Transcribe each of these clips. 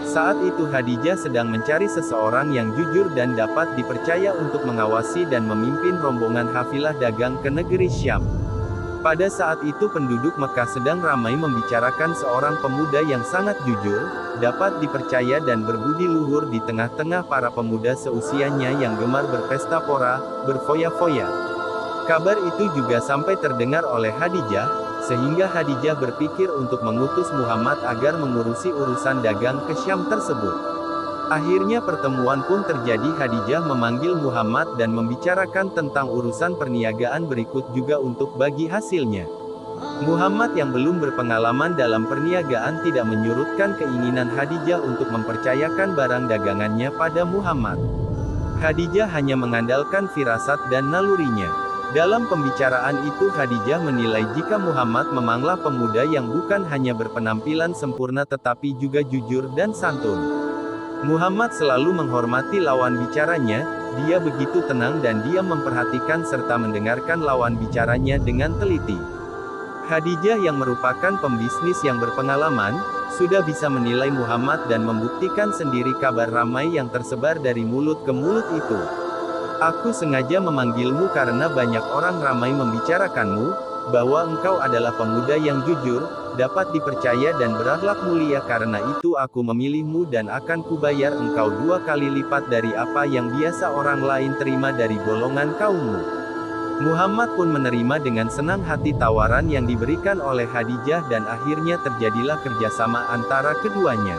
Saat itu Khadijah sedang mencari seseorang yang jujur dan dapat dipercaya untuk mengawasi dan memimpin rombongan kafilah dagang ke negeri Syam. Pada saat itu penduduk Mekah sedang ramai membicarakan seorang pemuda yang sangat jujur, dapat dipercaya dan berbudi luhur di tengah-tengah para pemuda seusianya yang gemar berpesta pora, berfoya-foya. Kabar itu juga sampai terdengar oleh Khadijah, sehingga Khadijah berpikir untuk mengutus Muhammad agar mengurusi urusan dagang ke Syam tersebut. Akhirnya pertemuan pun terjadi. Khadijah memanggil Muhammad dan membicarakan tentang urusan perniagaan berikut juga untuk bagi hasilnya. Muhammad yang belum berpengalaman dalam perniagaan tidak menyurutkan keinginan Khadijah untuk mempercayakan barang dagangannya pada Muhammad. Khadijah hanya mengandalkan firasat dan nalurinya. Dalam pembicaraan itu Khadijah menilai jika Muhammad memanglah pemuda yang bukan hanya berpenampilan sempurna tetapi juga jujur dan santun. Muhammad selalu menghormati lawan bicaranya, dia begitu tenang dan diam memperhatikan serta mendengarkan lawan bicaranya dengan teliti. Khadijah yang merupakan pembisnis yang berpengalaman, sudah bisa menilai Muhammad dan membuktikan sendiri kabar ramai yang tersebar dari mulut ke mulut itu. Aku sengaja memanggilmu karena banyak orang ramai membicarakanmu, bahwa engkau adalah pemuda yang jujur, dapat dipercaya dan berakhlak mulia. Karena itu aku memilihmu dan akan kubayar engkau 2 kali lipat dari apa yang biasa orang lain terima dari golongan kaummu. Muhammad pun menerima dengan senang hati tawaran yang diberikan oleh Khadijah dan akhirnya terjadilah kerjasama antara keduanya.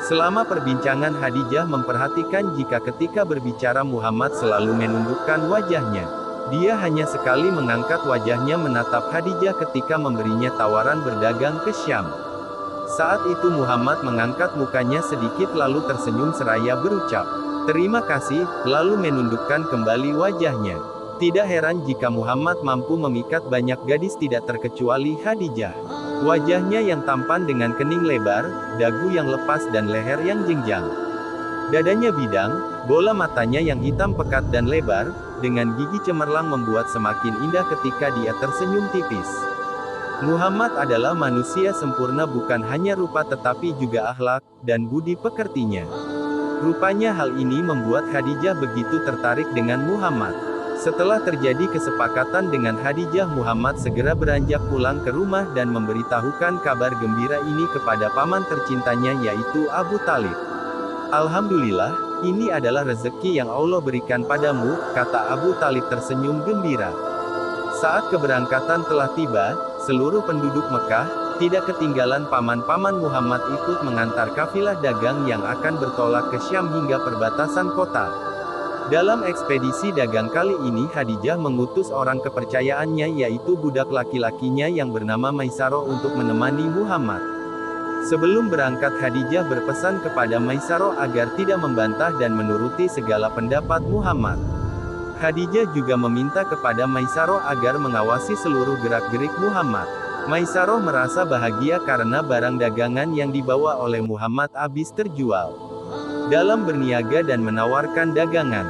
Selama perbincangan Khadijah memperhatikan jika ketika berbicara Muhammad selalu menundukkan wajahnya. Dia hanya sekali mengangkat wajahnya menatap Khadijah ketika memberinya tawaran berdagang ke Syam. Saat itu Muhammad mengangkat mukanya sedikit lalu tersenyum seraya berucap, "Terima kasih," lalu menundukkan kembali wajahnya. Tidak heran jika Muhammad mampu memikat banyak gadis tidak terkecuali Khadijah. Wajahnya yang tampan dengan kening lebar, dagu yang lepas dan leher yang jenjang. Dadanya bidang, bola matanya yang hitam pekat dan lebar, dengan gigi cemerlang membuat semakin indah ketika dia tersenyum tipis. Muhammad adalah manusia sempurna bukan hanya rupa tetapi juga akhlak, dan budi pekertinya. Rupanya hal ini membuat Khadijah begitu tertarik dengan Muhammad. Setelah terjadi kesepakatan dengan Khadijah, Muhammad segera beranjak pulang ke rumah dan memberitahukan kabar gembira ini kepada paman tercintanya yaitu Abu Talib. "Alhamdulillah, ini adalah rezeki yang Allah berikan padamu," kata Abu Talib tersenyum gembira. Saat keberangkatan telah tiba, seluruh penduduk Mekah, tidak ketinggalan paman-paman Muhammad ikut mengantar kafilah dagang yang akan bertolak ke Syam hingga perbatasan kota. Dalam ekspedisi dagang kali ini Khadijah mengutus orang kepercayaannya yaitu budak laki-lakinya yang bernama Maisarah untuk menemani Muhammad. Sebelum berangkat Khadijah berpesan kepada Maisarah agar tidak membantah dan menuruti segala pendapat Muhammad. Khadijah juga meminta kepada Maisarah agar mengawasi seluruh gerak-gerik Muhammad. Maisarah merasa bahagia karena barang dagangan yang dibawa oleh Muhammad habis terjual. Dalam berniaga dan menawarkan dagangan,